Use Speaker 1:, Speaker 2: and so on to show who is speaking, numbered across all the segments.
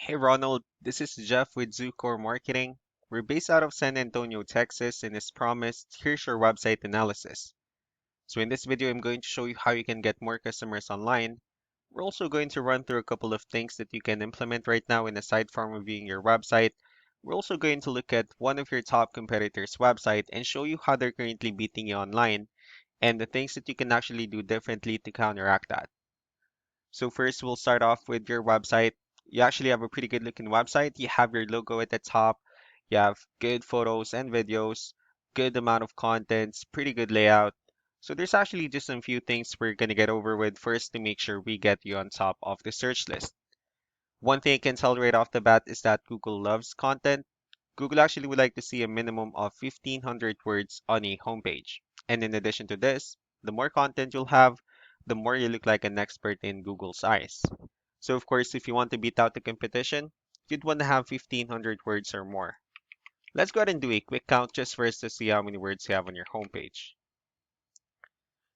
Speaker 1: Hey Ronald, this is Jeff with Zucore Marketing. We're based out of San Antonio, Texas, and as promised, here's your website analysis. So in this video, I'm going to show you how you can get more customers online. We're also going to run through a couple of things that you can implement right now and aside from reviewing your website. We're also going to look at one of your top competitors' website and show you how they're currently beating you online and the things that you can actually do differently to counteract that. So first, we'll start off with your website. You actually have a pretty good looking website. You have your logo at the top. You have good photos and videos, good amount of contents, pretty good layout. So there's actually just some few things we're gonna get over with first to make sure we get you on top of the search list. One thing I can tell right off the bat is that Google loves content. Google actually would like to see a minimum of 1,500 words on a homepage. And in addition to this, the more content you'll have, the more you look like an expert in Google's eyes. So of course, if you want to beat out the competition, you'd want to have 1,500 words or more. Let's go ahead and do a quick count just for us to see how many words you have on your homepage.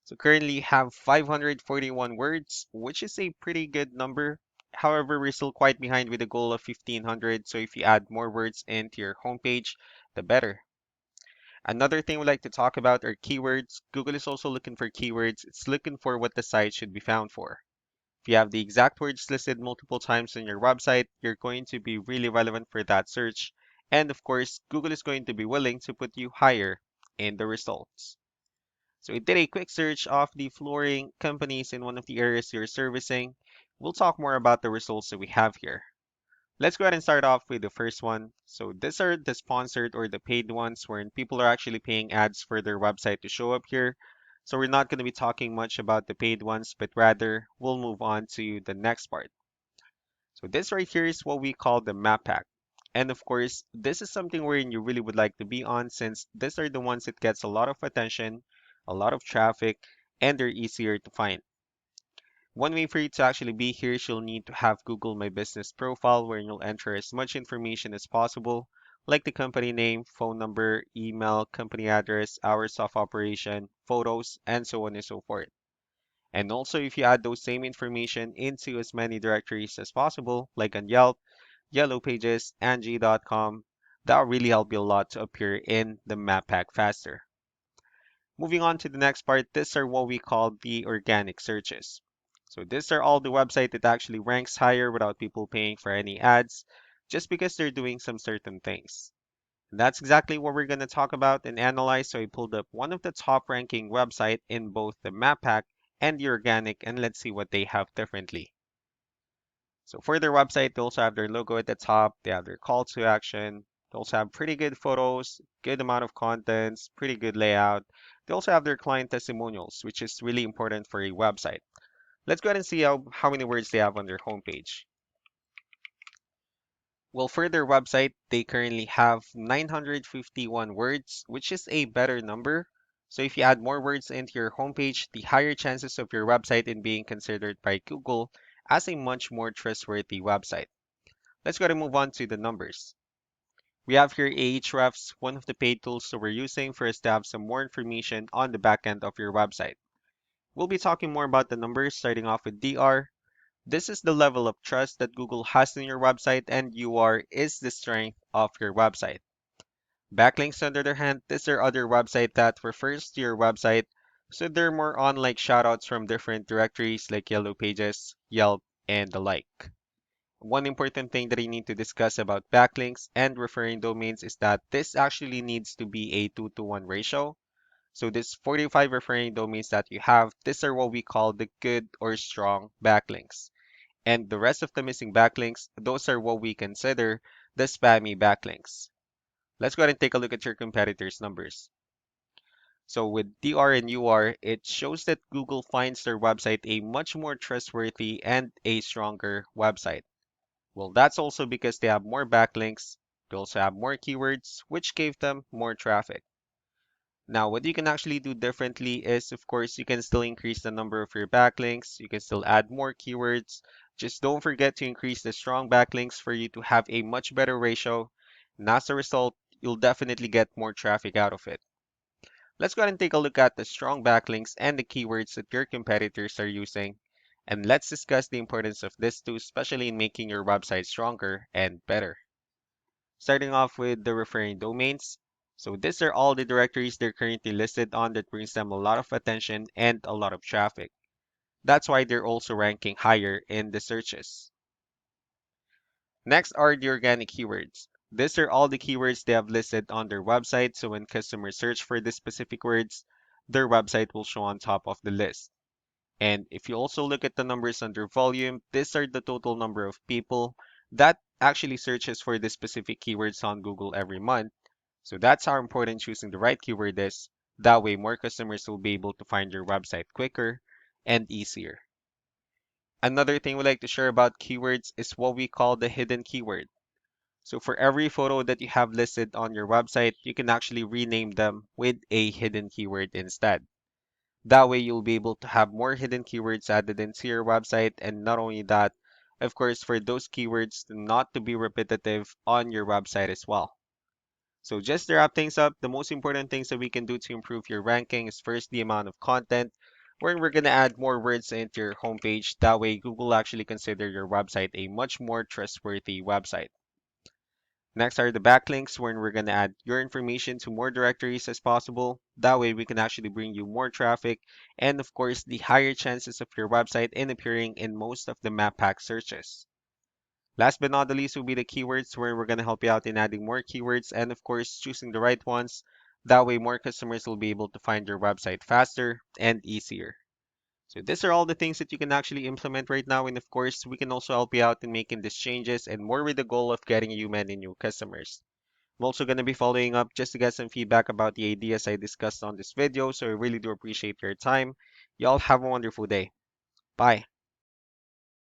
Speaker 1: So currently you have 541 words, which is a pretty good number. However, we're still quite behind with the goal of 1,500, so if you add more words into your homepage, the better. Another thing we like to talk about are keywords. Google is also looking for keywords. It's looking for what the site should be found for. If you have the exact words listed multiple times on your website, you're going to be really relevant for that search. And of course, Google is going to be willing to put you higher in the results. So we did a quick search of the flooring companies in one of the areas you're servicing. We'll talk more about the results that we have here. Let's go ahead and start off with the first one. So these are the sponsored or the paid ones wherein people are actually paying ads for their website to show up here. So we're not going to be talking much about the paid ones, but rather we'll move on to the next part. So this right here is what we call the map pack. And of course, this is something wherein you really would like to be on since these are the ones that gets a lot of attention, a lot of traffic, and they're easier to find. One way for you to actually be here is you'll need to have Google My Business profile where you'll enter as much information as possible, like the company name, phone number, email, company address, hours of operation, photos, and so on and so forth. And also, if you add those same information into as many directories as possible, like on Yelp, Yellow Pages, Angie.com, that'll really help you a lot to appear in the map pack faster. Moving on to the next part, these are what we call the organic searches. So these are all the website that actually ranks higher without people paying for any ads, just because they're doing some certain things. And that's exactly what we're going to talk about and analyze. So I pulled up one of the top ranking website in both the map pack and the organic, and let's see what they have differently. So for their website, they also have their logo at the top. They have their call to action. They also have pretty good photos, good amount of contents, pretty good layout. They also have their client testimonials, which is really important for a website. Let's go ahead and see how many words they have on their homepage. Well, for their website, they currently have 951 words, which is a better number. So if you add more words into your homepage, the higher chances of your website in being considered by Google as a much more trustworthy website. Let's go ahead and move on to the numbers. We have here Ahrefs, one of the paid tools that we're using for us to have some more information on the back end of your website. We'll be talking more about the numbers starting off with DR. This is the level of trust that Google has in your website, and UR is the strength of your website. Backlinks, on the other hand, these are other website that refers to your website, so they're more on like shoutouts from different directories like Yellow Pages, Yelp, and the like. One important thing that I need to discuss about backlinks and referring domains is that this actually needs to be a 2-to-1 ratio. So this 45 referring domains that you have, these are what we call the good or strong backlinks. And the rest of the missing backlinks, those are what we consider the spammy backlinks. Let's go ahead and take a look at your competitors' numbers. So with DR and UR, it shows that Google finds their website a much more trustworthy and a stronger website. Well, that's also because they have more backlinks. They also have more keywords, which gave them more traffic. Now, what you can actually do differently is, of course, you can still increase the number of your backlinks. You can still add more keywords. Just don't forget to increase the strong backlinks for you to have a much better ratio. And as a result, you'll definitely get more traffic out of it. Let's go ahead and take a look at the strong backlinks and the keywords that your competitors are using. And let's discuss the importance of this too, especially in making your website stronger and better. Starting off with the referring domains. So these are all the directories they're currently listed on that brings them a lot of attention and a lot of traffic. That's why they're also ranking higher in the searches. Next are the organic keywords. These are all the keywords they have listed on their website, so when customers search for these specific words, their website will show on top of the list. And if you also look at the numbers under volume, these are the total number of people that actually searches for the specific keywords on Google every month. So that's how important choosing the right keyword is. That way, more customers will be able to find your website quicker and easier. Another thing we like to share about keywords is what we call the hidden keyword. So for every photo that you have listed on your website, you can actually rename them with a hidden keyword instead. That way you'll be able to have more hidden keywords added into your website. And not only that, of course, for those keywords not to be repetitive on your website as well. So just to wrap things up, the most important things that we can do to improve your ranking is first the amount of content, where we're going to add more words into your homepage. That way Google actually consider your website a much more trustworthy website. Next are the backlinks, where we're going to add your information to more directories as possible. That way we can actually bring you more traffic and of course the higher chances of your website in appearing in most of the map pack searches. Last but not the least will be the keywords, where we're going to help you out in adding more keywords and of course choosing the right ones. That way more customers will be able to find your website faster and easier. So these are all the things that you can actually implement right now. And of course, we can also help you out in making these changes and more with the goal of getting you many new customers. I'm also going to be following up just to get some feedback about the ideas I discussed on this video. So I really do appreciate your time. Y'all have a wonderful day. Bye.